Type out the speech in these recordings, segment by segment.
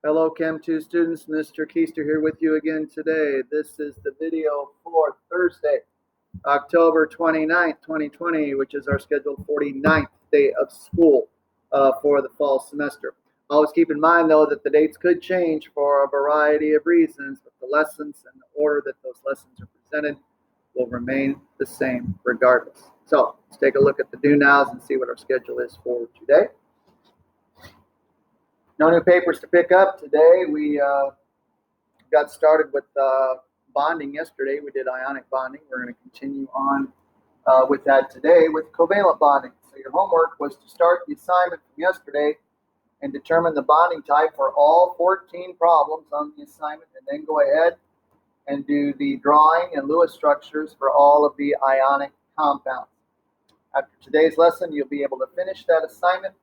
Hello, Chem 2 students. Mr. Keister here with you again today. This is the video for Thursday, October 29th, 2020, which is our scheduled 49th day of school for the fall semester. Always keep in mind, though, that the dates could change for a variety of reasons, but the lessons and the order that those lessons are presented will remain the same regardless. So let's take a look at the do-nows and see what our schedule is for today. No new papers to pick up today. We got started with bonding yesterday. We did ionic bonding. We're going to continue on with that today with covalent bonding. So your homework was to start the assignment from yesterday and determine the bonding type for all 14 problems on the assignment, and then go ahead and do the drawing and Lewis structures for all of the ionic compounds. After today's lesson, you'll be able to finish that assignment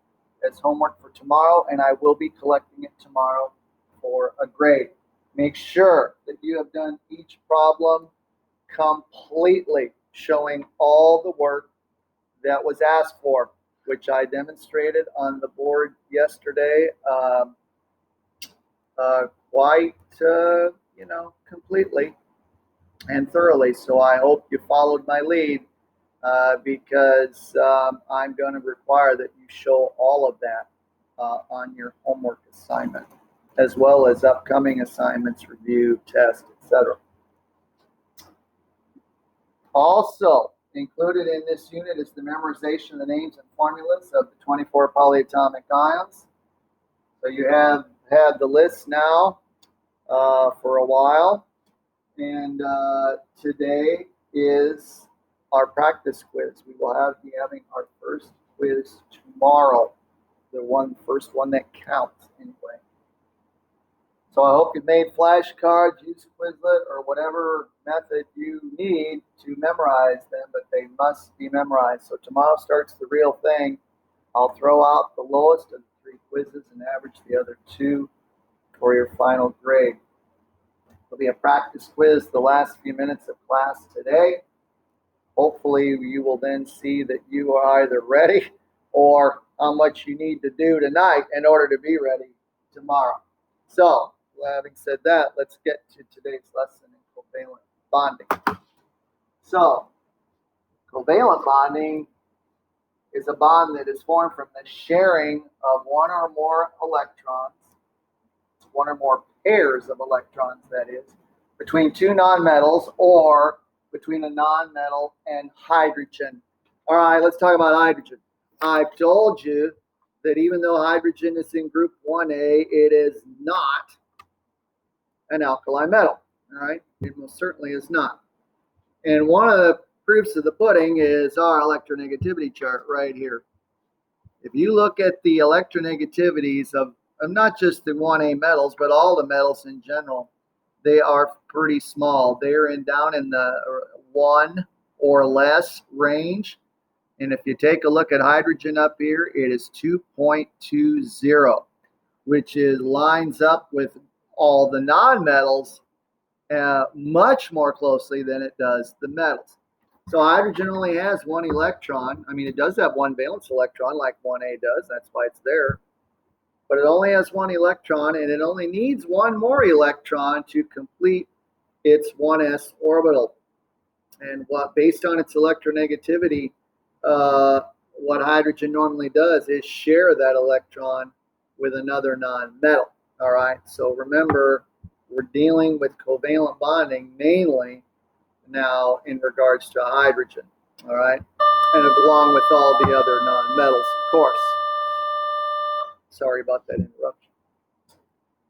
as homework for tomorrow, and I will be collecting it tomorrow for a grade. Make sure that you have done each problem completely, showing all the work that was asked for, which I demonstrated on the board yesterday quite completely and thoroughly. So I hope you followed my lead. Because I'm going to require that you show all of that on your homework assignment, as well as upcoming assignments, review, test, etc. Also included in this unit is the memorization of the names and formulas of the 24 polyatomic ions. So you have had the list now for a while, and today is our practice quiz. We will be having our first quiz tomorrow, the first one that counts anyway. So I hope you made flashcards, use Quizlet, or whatever method you need to memorize them, but they must be memorized. So tomorrow starts the real thing. I'll throw out the lowest of the 3 quizzes and average the other 2 for your final grade. There'll be a practice quiz the last few minutes of class today. Hopefully you will then see that you are either ready or how much you need to do tonight in order to be ready tomorrow. So, having said that, let's get to today's lesson in covalent bonding. So, covalent bonding is a bond that is formed from the sharing of one or more electrons, one or more pairs of electrons, that is, between 2 nonmetals or between a nonmetal and hydrogen. All right, let's talk about hydrogen. I've told you that even though hydrogen is in group 1A, it is not an alkali metal. All right, it most certainly is not. And one of the proofs of the pudding is our electronegativity chart right here. If you look at the electronegativities of not just the 1A metals, but all the metals in general, they are pretty small. They're down in the 1 or less range. And if you take a look at hydrogen up here, it is 2.20, which lines up with all the nonmetals much more closely than it does the metals. So hydrogen only has 1 electron. I mean, it does have 1 valence electron like 1A does. That's why it's there. But it only has 1 electron, and it only needs 1 more electron to complete its 1s orbital. And based on its electronegativity, what hydrogen normally does is share that electron with another nonmetal. All right, so remember, we're dealing with covalent bonding mainly now in regards to hydrogen. All right, and along with all the other nonmetals, of course. Sorry about that interruption.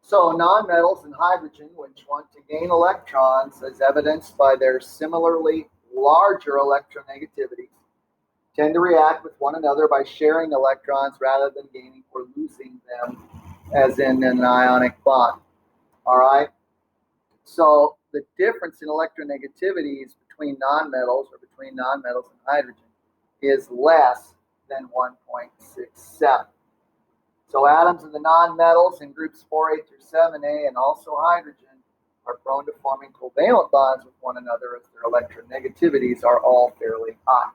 So nonmetals and hydrogen, which want to gain electrons as evidenced by their similarly larger electronegativities, tend to react with one another by sharing electrons rather than gaining or losing them, as in an ionic bond. All right? So the difference in electronegativities between nonmetals or between nonmetals and hydrogen is less than 1.67. So atoms of the nonmetals in groups 4A through 7A and also hydrogen are prone to forming covalent bonds with one another as their electronegativities are all fairly high.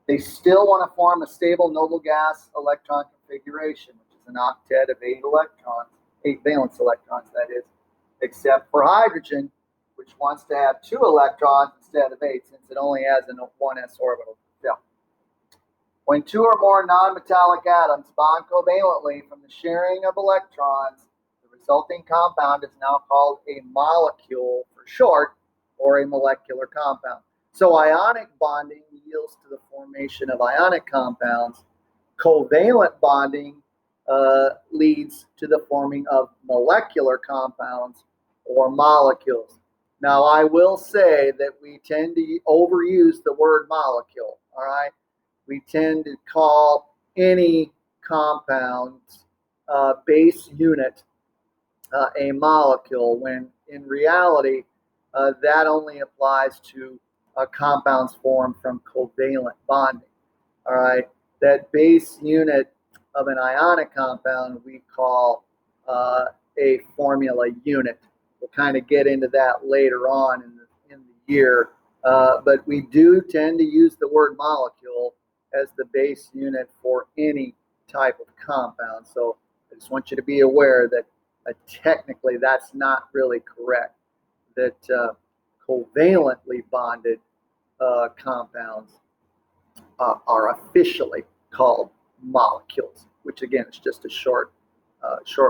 They still want to form a stable noble gas electron configuration, which is an octet of 8 electrons, 8 valence electrons, that is, except for hydrogen, which wants to have 2 electrons instead of 8, since it only has a 1s orbital to fill. When 2 or more nonmetallic atoms bond covalently from the sharing of electrons, the resulting compound is now called a molecule for short, or a molecular compound. So ionic bonding yields to the formation of ionic compounds. Covalent bonding leads to the forming of molecular compounds or molecules. Now, I will say that we tend to overuse the word molecule, all right? We tend to call any compound's base unit a molecule, when in reality, that only applies to compounds formed from covalent bonding, all right? That base unit of an ionic compound we call a formula unit. We'll kind of get into that later on in the year, but we do tend to use the word molecule as the base unit for any type of compound. So I just want you to be aware that technically that's not really correct, that covalently bonded compounds are officially called molecules, which again is just a short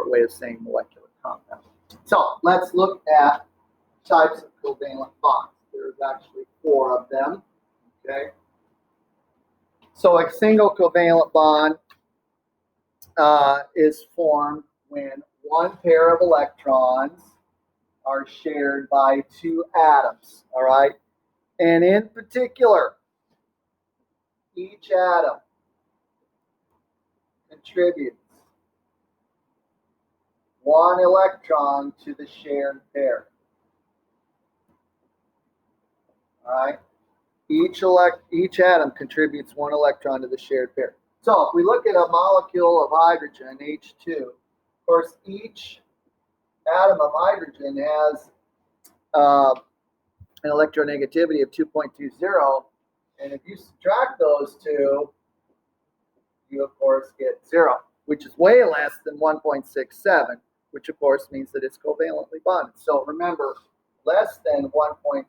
way of saying molecular compound. So let's look at types of covalent bonds. There's actually 4 of them. Okay. So a single covalent bond is formed when 1 pair of electrons are shared by 2 atoms. All right. And in particular, each atom contributes 1 electron to the shared pair. All right. Each atom contributes 1 electron to the shared pair. So if we look at a molecule of hydrogen, H2, of course, each atom of hydrogen has an electronegativity of 2.20, and if you subtract those 2, you of course get 0, which is way less than 1.67, which of course means that it's covalently bonded. So remember, less than 1.67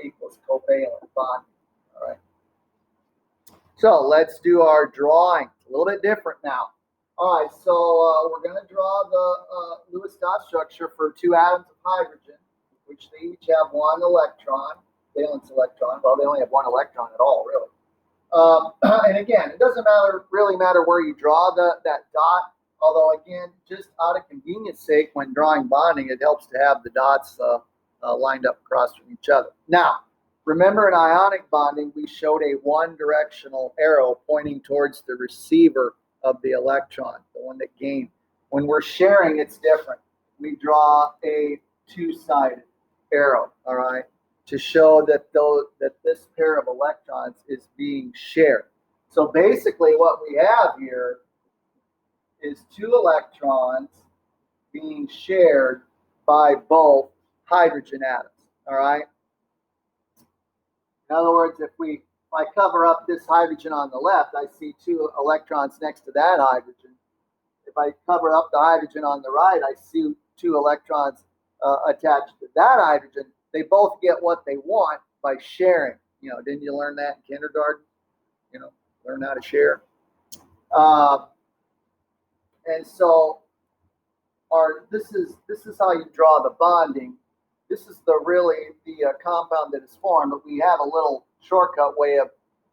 equals covalent bonding. All right. So let's do our drawing. It's a little bit different now. All right, so we're going to draw the Lewis dot structure for 2 atoms of hydrogen, which they each have 1 electron, valence electron. Well, they only have 1 electron at all, really. And again, it doesn't really matter where you draw that dot, although again, just out of convenience sake, when drawing bonding, it helps to have the dots lined up across from each other. Now, remember in ionic bonding, we showed a one-directional arrow pointing towards the receiver of the electron, the one that gained. When we're sharing, it's different. We draw a 2-sided arrow, all right, to show that this pair of electrons is being shared. So basically what we have here is 2 electrons being shared by both hydrogen atoms, all right? In other words, if I cover up this hydrogen on the left, I see 2 electrons next to that hydrogen. If I cover up the hydrogen on the right, I see 2 electrons attached to that hydrogen. They both get what they want by sharing. You know, didn't you learn that in kindergarten? You know, learn how to share. And so, this is how you draw the bonding. This is the compound that is formed, but we have a little shortcut way of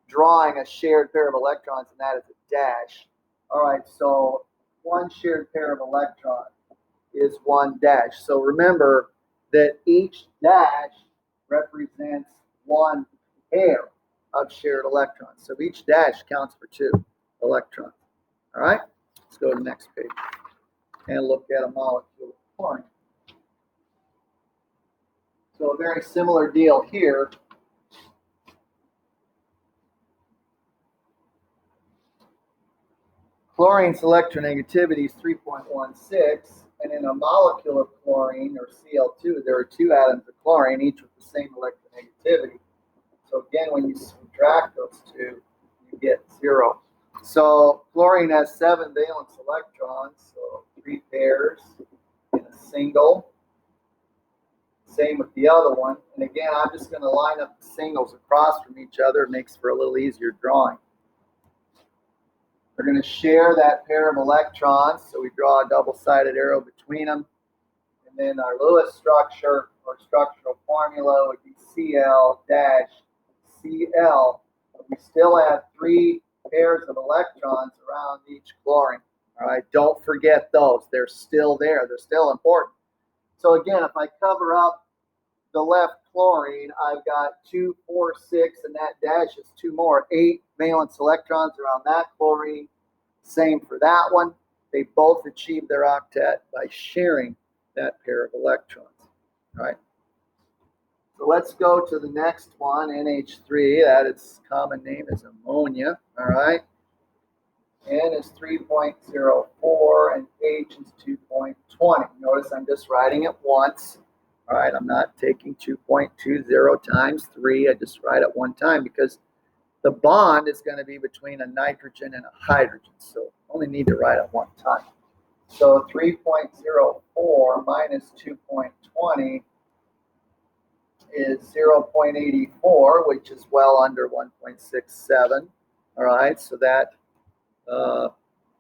drawing a shared pair of electrons, and that is a dash. All right, so 1 shared pair of electrons is 1 dash. So remember that each dash represents 1 pair of shared electrons. So each dash counts for 2 electrons. All right, let's go to the next page and look at a molecule of chlorine. So a very similar deal here. Chlorine's electronegativity is 3.16, and in a molecule of chlorine, or Cl2, there are 2 atoms of chlorine, each with the same electronegativity. So again, when you subtract those 2, you get 0. So chlorine has 7 valence electrons, so 3 pairs in a single. Same with the other one. And again, I'm just going to line up the singles across from each other. It makes for a little easier drawing. They're going to share that pair of electrons, so we draw a double-sided arrow between them. And then our Lewis structure or structural formula would be Cl dash Cl. But we still have 3 pairs of electrons around each chlorine. All right, don't forget those. They're still there. They're still important. So again, if I cover up the left chlorine, I've got 2, 4, 6, and that dash is 2 more. 8 valence electrons around that chlorine. Same for that one. They both achieve their octet by sharing that pair of electrons. All right. So let's go to the next one, NH3. That its common name is ammonia. All right. N is 3.04 and H is 2.20. Notice I'm just writing it once. All right, I'm not taking 2.20 times 3. I just write it one time because the bond is going to be between a nitrogen and a hydrogen. So only need to write it one time. So 3.04 minus 2.20 is 0.84, which is well under 1.67. All right, so that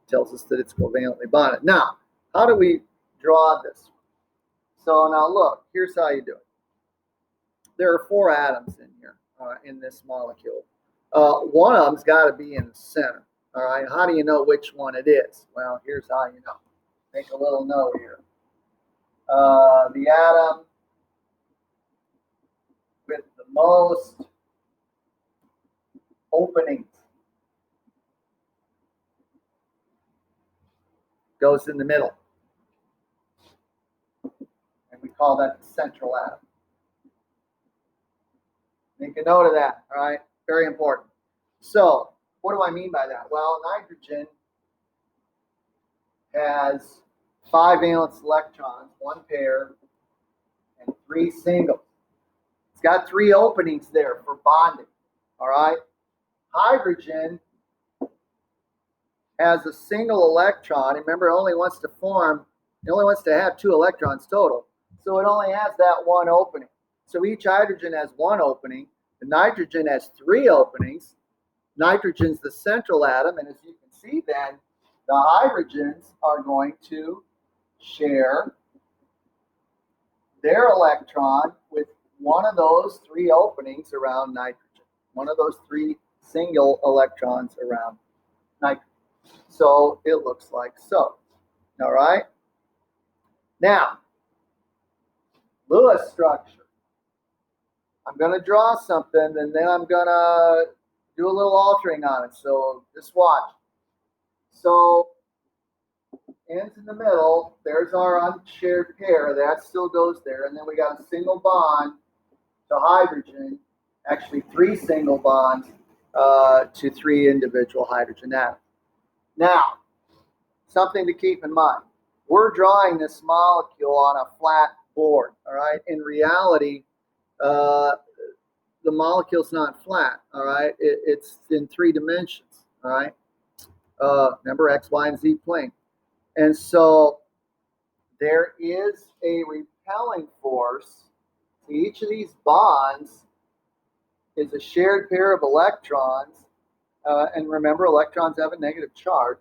tells us that it's covalently bonded. Now, how do we draw this? So now look, here's how you do it. There are 4 atoms in here, in this molecule. One of them's got to be in the center. All right, how do you know which one it is? Well, here's how you know. Make a little note here. The atom with the most openings goes in the middle. And we call that the central atom. Make a note of that, all right? Very important. So, what do I mean by that? Well, nitrogen has 5 valence electrons, 1 pair, and 3 singles. It's got 3 openings there for bonding, all right? Hydrogen has a single electron. Remember, it only wants to have 2 electrons total. So it only has that 1 opening. So each hydrogen has 1 opening. The nitrogen has 3 openings. Nitrogen's the central atom, and as you can see then, the hydrogens are going to share their electron with one of those 3 openings around nitrogen. One of those 3 single electrons around nitrogen. So it looks like so. All right. Now, Lewis structure. I'm going to draw something, and then I'm going to do a little altering on it. So just watch. So N's in the middle. There's our unshared pair. That still goes there. And then we got a single bond to hydrogen. Actually, 3 single bonds to 3 individual hydrogen atoms. Now, something to keep in mind. We're drawing this molecule on a flat board, all right? In reality, the molecule's not flat, all right? It's in 3 dimensions, all right? Remember, X, Y, and Z plane. And so there is a repelling force to each of these bonds is a shared pair of electrons. And remember, electrons have a negative charge,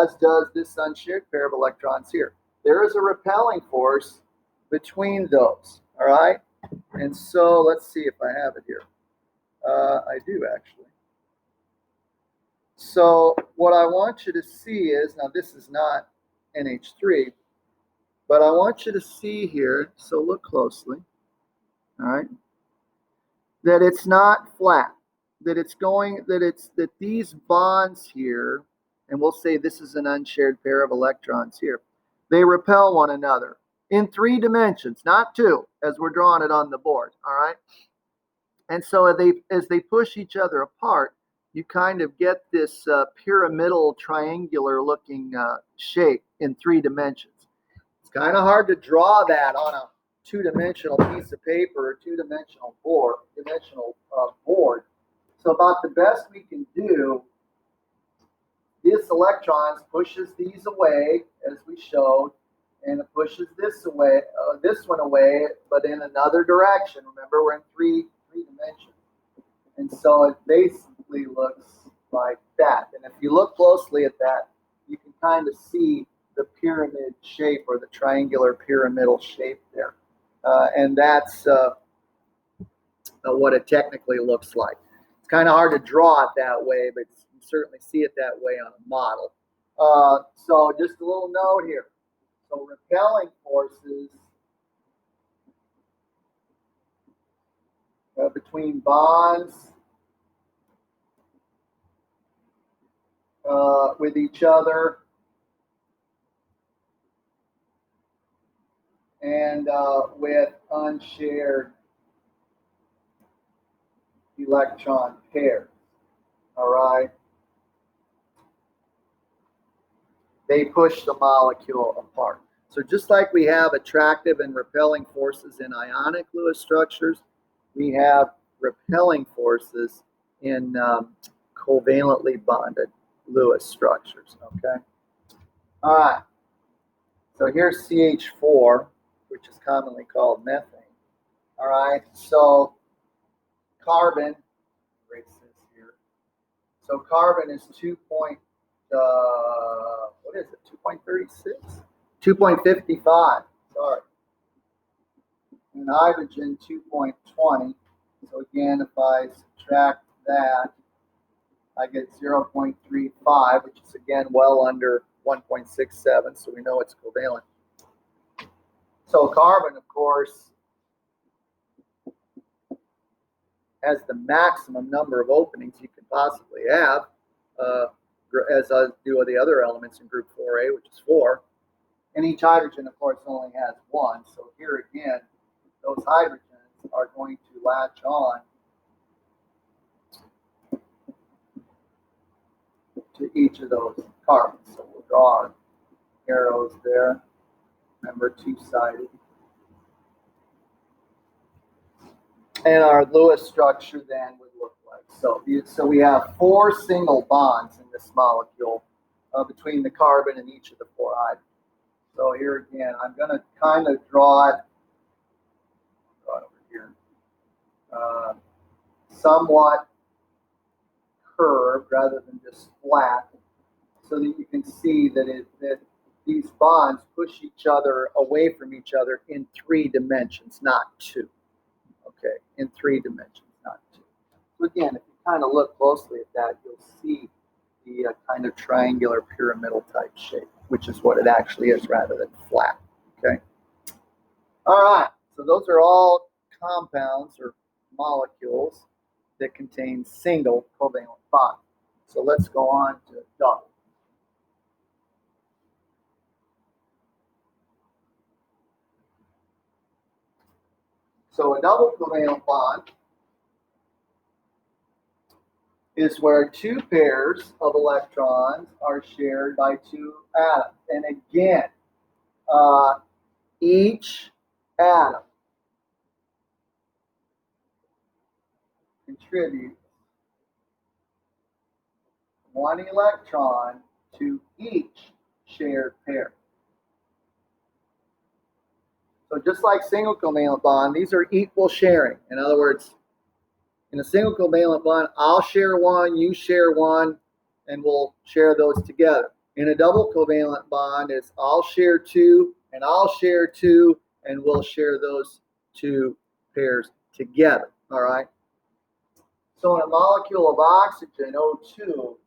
as does this unshared pair of electrons here. There is a repelling force between those, all right? And so let's see if I have it here. I do, actually. So what I want you to see is, now this is not NH3, but I want you to see here, so look closely, all right, that it's not flat, that it's going, that these bonds here, and we'll say this is an unshared pair of electrons here, they repel one another in 3 dimensions, not 2, as we're drawing it on the board, all right? And so as they push each other apart, you kind of get this pyramidal, triangular looking shape in 3 dimensions. It's kind of hard to draw that on a 2-dimensional piece of paper or 2-dimensional board. So about the best we can do this electron pushes these away, as we showed, and it pushes this away, this one away, but in another direction. Remember, we're in three dimensions, and so it basically looks like that. And if you look closely at that, you can kind of see the pyramid shape or the triangular pyramidal shape there, and that's what it technically looks like. It's kind of hard to draw it that way, but you certainly see it that way on a model. So just a little note here. So repelling forces between bonds with each other and with unshared electron pairs. All right. They push the molecule apart. So just like we have attractive and repelling forces in ionic Lewis structures, we have repelling forces in covalently bonded Lewis structures. Okay. All right. So here's CH4, which is commonly called methane. All right. So carbon, erase this here. So carbon is 2.36? 2.55. Sorry. And hydrogen 2.20. So again, if I subtract that, I get 0.35, which is again well under 1.67, so we know it's covalent. So carbon, of course, has the maximum number of openings you can possibly have, as do the other elements in group 4A, which is 4. And each hydrogen, of course, only has 1. So here again, those hydrogens are going to latch on to each of those carbons. So we'll draw our arrows there. Remember, two-sided. And our Lewis structure then would look like so. So we have 4 single bonds in this molecule between the carbon and each of the 4 hydrogens. So here again, I'm going to kind of draw it over here, somewhat curved rather than just flat, so that you can see that these bonds push each other away from each other in 3 dimensions, not 2. Okay, in 3 dimensions, not 2. So again, if you kind of look closely at that, you'll see the kind of triangular pyramidal type shape, which is what it actually is rather than flat. Okay. All right. So those are all compounds or molecules that contain single covalent bonds. So let's go on to double. So a double covalent bond is where 2 pairs of electrons are shared by 2 atoms. And again, each atom contributes 1 electron to each shared pair. So just like single covalent bond, these are equal sharing. In other words, in a single covalent bond, I'll share 1, you share 1, and we'll share those together. In a double covalent bond, it's I'll share 2, and I'll share 2, and we'll share those 2 pairs together. All right? So in a molecule of oxygen, O2,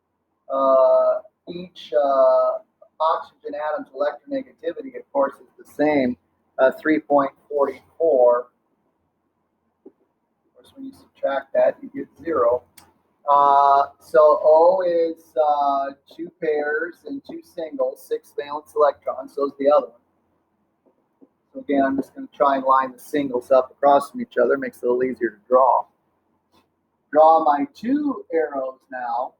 each oxygen atom's electronegativity, of course, is the same, 3.44. When you subtract that, you get 0. So O is 2 pairs and 2 singles, 6 valence electrons. So is the other one. So again, I'm just going to try and line the singles up across from each other. Makes it a little easier to draw. Draw my 2 arrows now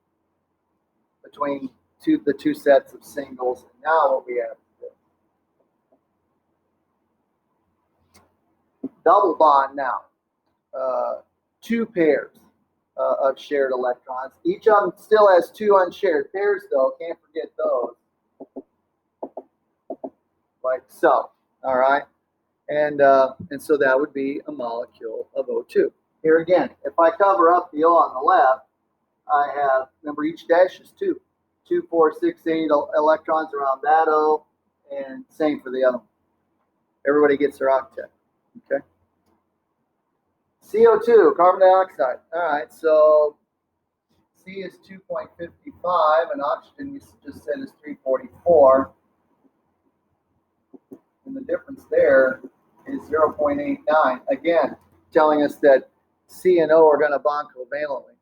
between the 2 sets of singles. And now what we have is double bond now. 2 pairs. of shared electrons. Each of them still has 2 unshared pairs, though. Can't forget those. Like so. All right. And so that would be a molecule of O2. Here again, if I cover up the O on the left, I have, remember, each dash is 2. 2, 4, 6, 8 electrons around that O, and same for the other one. Everybody gets their octet. Okay. CO2, carbon dioxide. All right, so C is 2.55, and oxygen, we just said, is 344. And the difference there is 0.89. Again, telling us that C and O are going to bond covalently.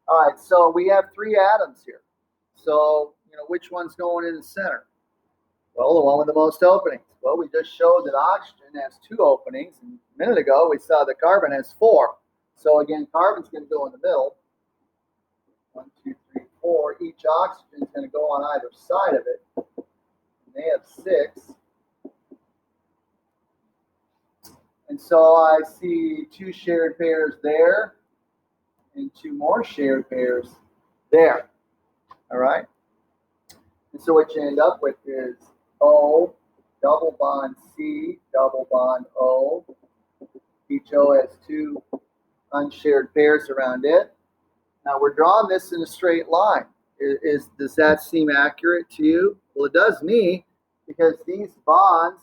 All right, so we have 3 atoms here. So, which one's going in the center? Well, the one with the most openings. Well, we just showed that oxygen has 2 openings. And a minute ago, we saw that carbon has 4. So again, carbon's going to go in the middle. 1, 2, 3, 4. Each oxygen is going to go on either side of it. And they have 6. And so I see 2 shared pairs there and 2 more shared pairs there. All right? And so what you end up with is O, double bond C, double bond O. Each O has 2 unshared pairs around it. Now we're drawing this in a straight line. Does that seem accurate to you? Well, it does me, because these bonds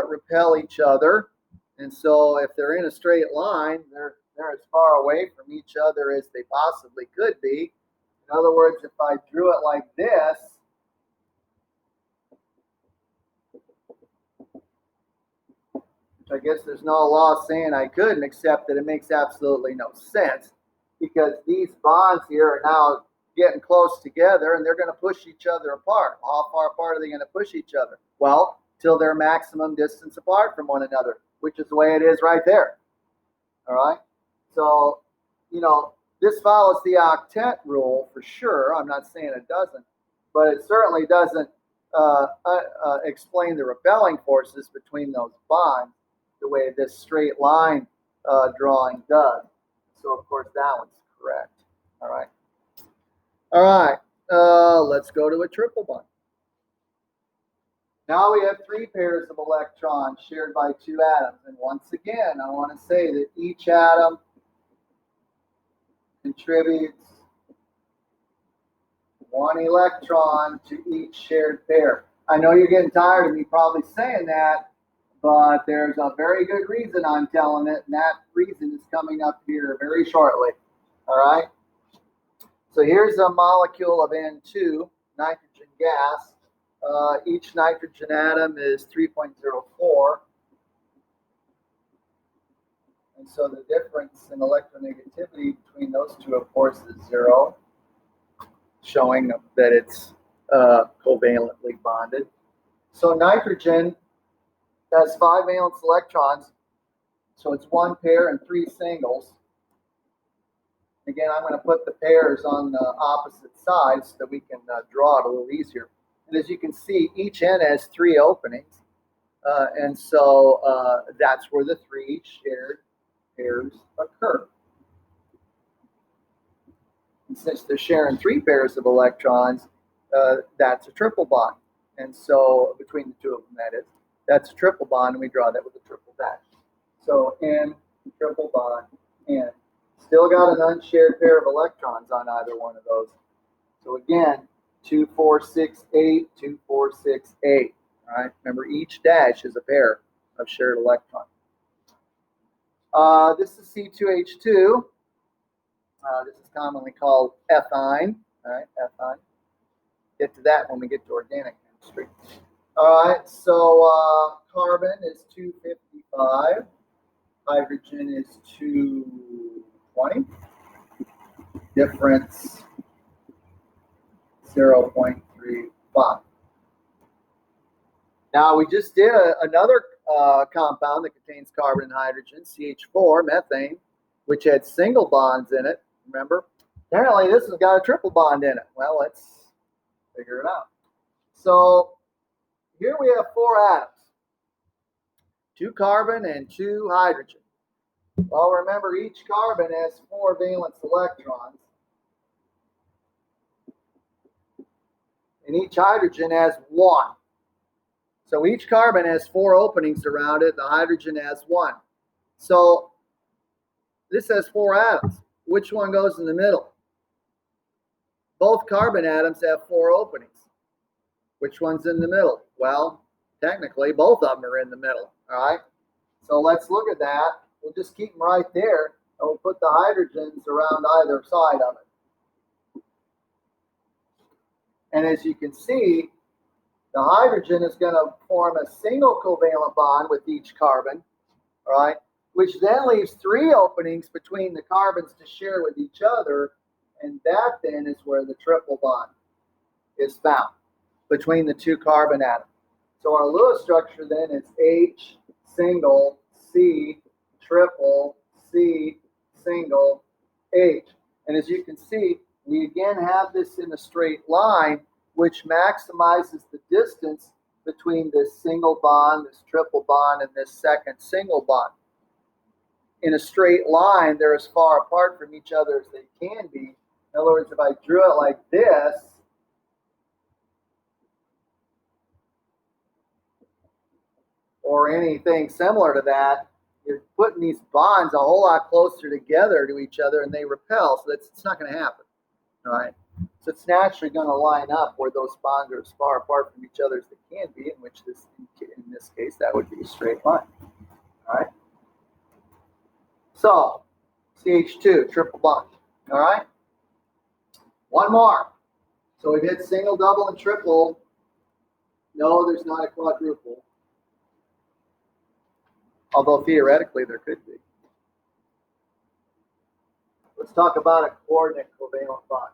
repel each other, and so if they're in a straight line, they're as far away from each other as they possibly could be. In other words, if I drew it like this, which I guess there's no law saying I couldn't, except that it makes absolutely no sense, because these bonds here are now getting close together, and they're going to push each other apart. How far apart are they going to push each other? Well, till their maximum distance apart from one another, which is the way it is right there. All right? So, this follows the octet rule for sure. I'm not saying it doesn't, but it certainly doesn't explain the repelling forces between those bonds the way this straight line drawing does. So, of course, that one's correct. All right. All right. Let's go to a triple bond. Now we have 3 pairs of electrons shared by 2 atoms. And once again, I want to say that each atom contributes 1 electron to each shared pair. I know you're getting tired of me probably saying that, but there's a very good reason I'm telling it, and that reason is coming up here very shortly. All right? So here's a molecule of N2, nitrogen gas. Each nitrogen atom is 3.04. And so the difference in electronegativity between those two, of course, is 0, showing that it's covalently bonded. So nitrogen has 5 valence electrons, so it's 1 pair and 3 singles. Again, I'm going to put the pairs on the opposite sides so that we can draw it a little easier. And as you can see, each end has 3 openings, and so that's where the 3 shared pairs occur. And since they're sharing 3 pairs of electrons, that's a triple bond. And so between the 2 of them, that is, that's a triple bond, and we draw that with a triple dash. So N, triple bond, N. Still got an unshared pair of electrons on either one of those. So again, 2, 4, 6, 8, 2, 4, 6, 8. All right. Remember, each dash is a pair of shared electrons. This is C2H2. This is commonly called ethine. All right, ethine. Get to that when we get to organic chemistry. All right. So carbon is 255. Hydrogen is 220. Difference 0.35. Now we just did another compound that contains carbon and hydrogen, CH4, methane, which had single bonds in it. Remember? Apparently this has got a triple bond in it. Well, let's figure it out. So here we have 4 atoms, 2 carbon and 2 hydrogen. Well, remember, each carbon has 4 valence electrons, and each hydrogen has 1. So each carbon has 4 openings around it. The hydrogen has 1. So this has 4 atoms. Which one goes in the middle? Both carbon atoms have 4 openings. Which one's in the middle? Well, technically, both of them are in the middle. All right. So let's look at that. We'll just keep them right there, and we'll put the hydrogens around either side of it. And as you can see, the hydrogen is going to form a single covalent bond with each carbon, all right, which then leaves 3 openings between the carbons to share with each other, and that then is where the triple bond is found between the 2 carbon atoms. So our Lewis structure then is H single, C triple, C single, H. And as you can see, we again have this in a straight line, which maximizes the distance between this single bond, this triple bond, and this second single bond. In a straight line, they're as far apart from each other as they can be. In other words, if I drew it like this, or anything similar to that, you're putting these bonds a whole lot closer together to each other, and they repel, so it's not going to happen. All right. So it's naturally going to line up where those bonds are as far apart from each other as they can be, in this case, that would be a straight line. All right. So CH2, triple bond. All right. One more. So we did single, double, and triple. No, there's not a quadruple. Although theoretically there could be. Let's talk about a coordinate covalent bond.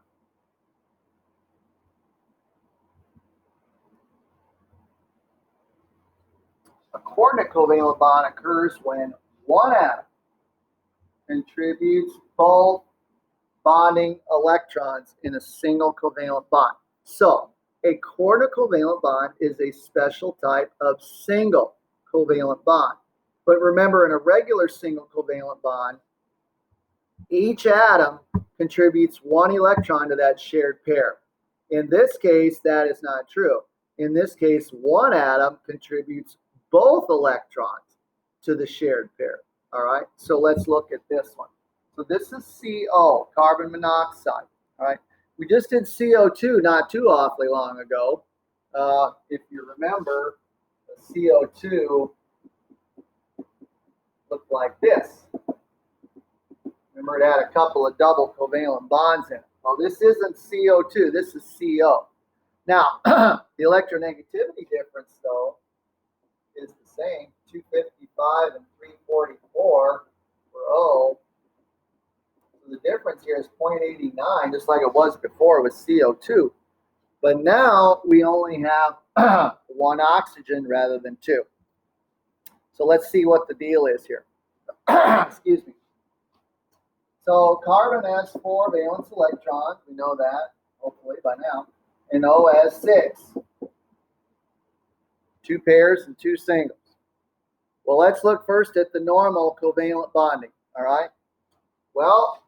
A coordinate covalent bond occurs when one atom contributes both bonding electrons in a single covalent bond. So a coordinate covalent bond is a special type of single covalent bond. But remember, in a regular single covalent bond, each atom contributes 1 electron to that shared pair. In this case, that is not true. In this case, one atom contributes both electrons to the shared pair. All right, so let's look at this one. So this is CO, carbon monoxide. All right, we just did CO2 not too awfully long ago. If you remember, the CO2 looked like this. Remember, it had a couple of double covalent bonds in it. Well, this isn't CO2, this is CO. Now, the electronegativity difference, though, is the same, 255 and 344 for O. So the difference here is 0.89, just like it was before with CO2. But now we only have 1 oxygen rather than 2. So let's see what the deal is here. Excuse me. So carbon has 4 valence electrons. We know that, hopefully, by now. And O has 6. 2 pairs and 2 singles. Well, let's look first at the normal covalent bonding, all right? Well,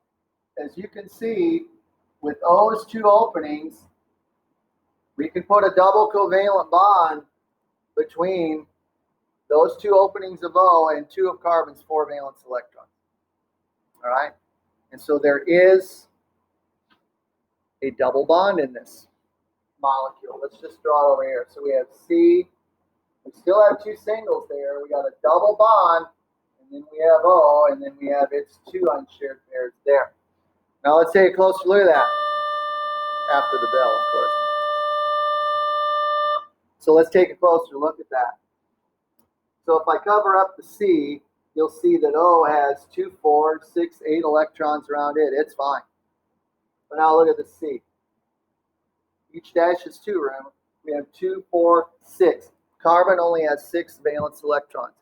as you can see, with O's 2 openings, we can put a double covalent bond between those 2 openings of O and 2 of carbon's 4 valence electrons, all right? And so there is a double bond in this molecule. Let's just draw it over here. So we have C. We still have 2 singles there. We got a double bond, and then we have O, and then we have its 2 unshared pairs there. Now let's take a closer look at that after the bell, of course. So let's take a closer look at that. So if I cover up the C, you'll see that O has 2, 4, 6, 8 electrons around it. It's fine. But now look at the C. Each dash is 2, remember? We have 2, 4, 6. Carbon only has 6 valence electrons,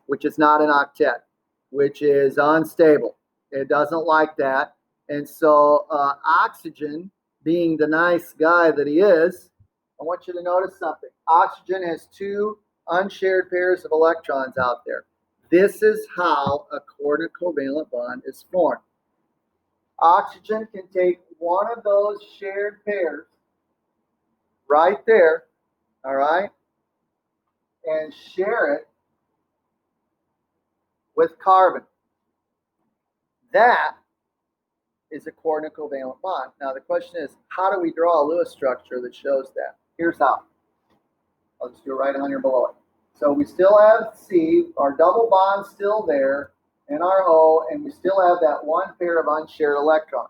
which is not an octet, which is unstable. It doesn't like that. And so oxygen, being the nice guy that he is, I want you to notice something. Oxygen has 2 unshared pairs of electrons out there. This is how a coordinate covalent bond is formed. Oxygen can take one of those shared pairs right there, all right, and share it with carbon. That is a coordinate covalent bond. Now the question is, how do we draw a Lewis structure that shows that? Here's how. I'll just do it right on here below it. So we still have C, our double bond still there, and our O, and we still have that one pair of unshared electrons.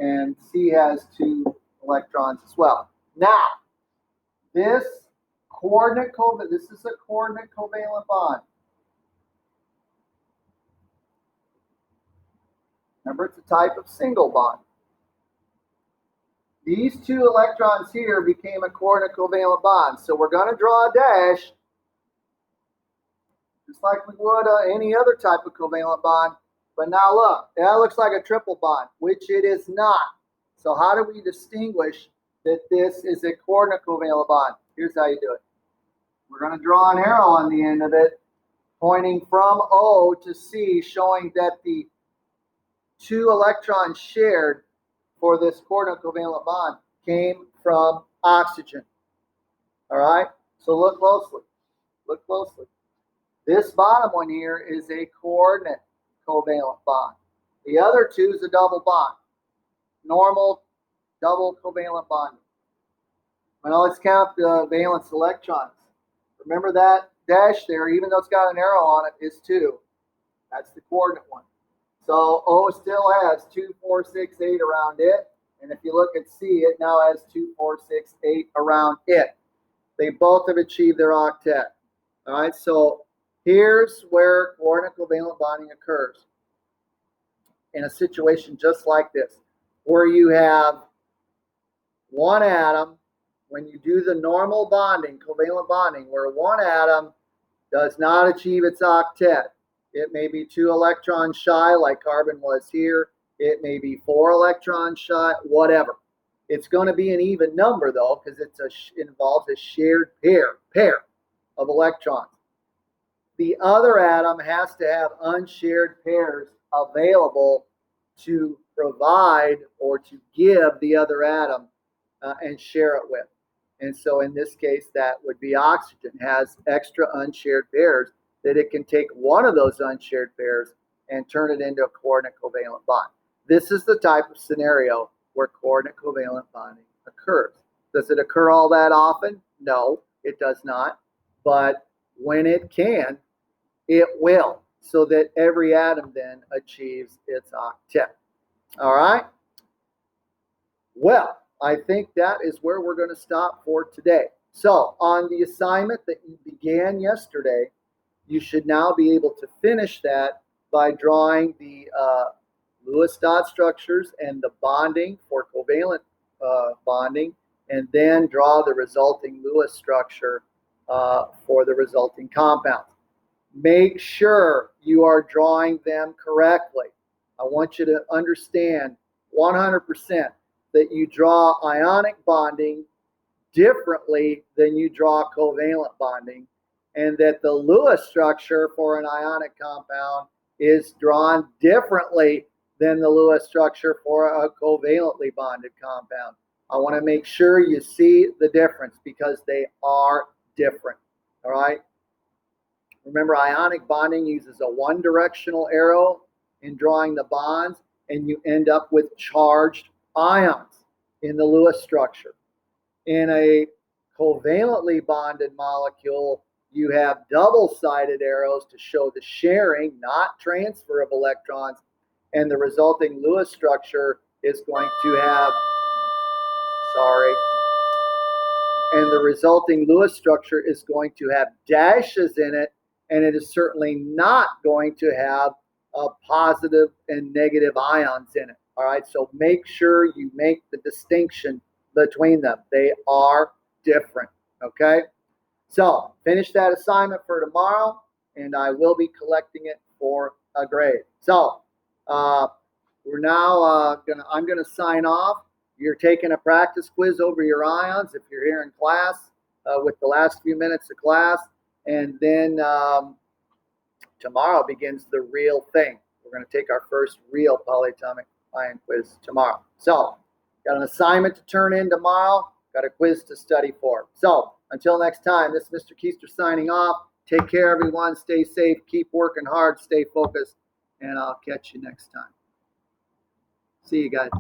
And C has 2 electrons as well. Now, this is a coordinate covalent bond. Remember, it's a type of single bond. These 2 electrons here became a coordinate covalent bond. So we're going to draw a dash, just like we would any other type of covalent bond. But now look, that looks like a triple bond, which it is not. So how do we distinguish that this is a coordinate covalent bond? Here's how you do it. We're going to draw an arrow on the end of it, pointing from O to C, showing that the 2 electrons shared for this coordinate covalent bond came from oxygen. All right? So look closely. Look closely. This bottom one here is a coordinate covalent bond. The other 2 is a double bond. Normal double covalent bonding. Now let's count the valence electrons. Remember that dash there, even though it's got an arrow on it, is 2. That's the coordinate one. So O still has 2, 4, 6, 8 around it. And if you look at C, it now has 2, 4, 6, 8 around it. They both have achieved their octet. All right, so here's where coordinate covalent bonding occurs. In a situation just like this, where you have one atom, when you do the normal bonding, covalent bonding, where one atom does not achieve its octet. It may be 2 electrons shy, like carbon was here. It may be 4 electrons shy, whatever. It's going to be an even number, though, because it involves a shared pair of electrons. The other atom has to have unshared pairs available to provide or to give the other atom and share it with. And so in this case, that would be oxygen, has extra unshared pairs that it can take one of those unshared pairs and turn it into a coordinate covalent bond. This is the type of scenario where coordinate covalent bonding occurs. Does it occur all that often? No, it does not. But when it can, it will, so that every atom then achieves its octet. All right? Well, I think that is where we're going to stop for today. So on the assignment that you began yesterday, you should now be able to finish that by drawing the Lewis dot structures and the bonding for covalent bonding, and then draw the resulting Lewis structure for the resulting compounds. Make sure you are drawing them correctly. I want you to understand 100% that you draw ionic bonding differently than you draw covalent bonding, and that the Lewis structure for an ionic compound is drawn differently than the Lewis structure for a covalently bonded compound. I want to make sure you see the difference because they are different. All right? Remember, ionic bonding uses a one-directional arrow in drawing the bonds, and you end up with charged ions in the Lewis structure. In a covalently bonded molecule, you have double-sided arrows to show the sharing, not transfer of electrons, and the resulting Lewis structure is going to have, and the resulting Lewis structure is going to have dashes in it, and it is certainly not going to have positive and negative ions in it. All right, so make sure you make the distinction between them. They are different, okay? So finish that assignment for tomorrow, and I will be collecting it for a grade. So we're now I'm gonna sign off. You're taking a practice quiz over your ions if you're here in class with the last few minutes of class, and then tomorrow begins the real thing. We're going to take our first real polyatomic ion quiz tomorrow. So, got an assignment to turn in tomorrow, got a quiz to study for. So, until next time, this is Mr. Keister signing off. Take care, everyone. Stay safe. Keep working hard. Stay focused. And I'll catch you next time. See you guys.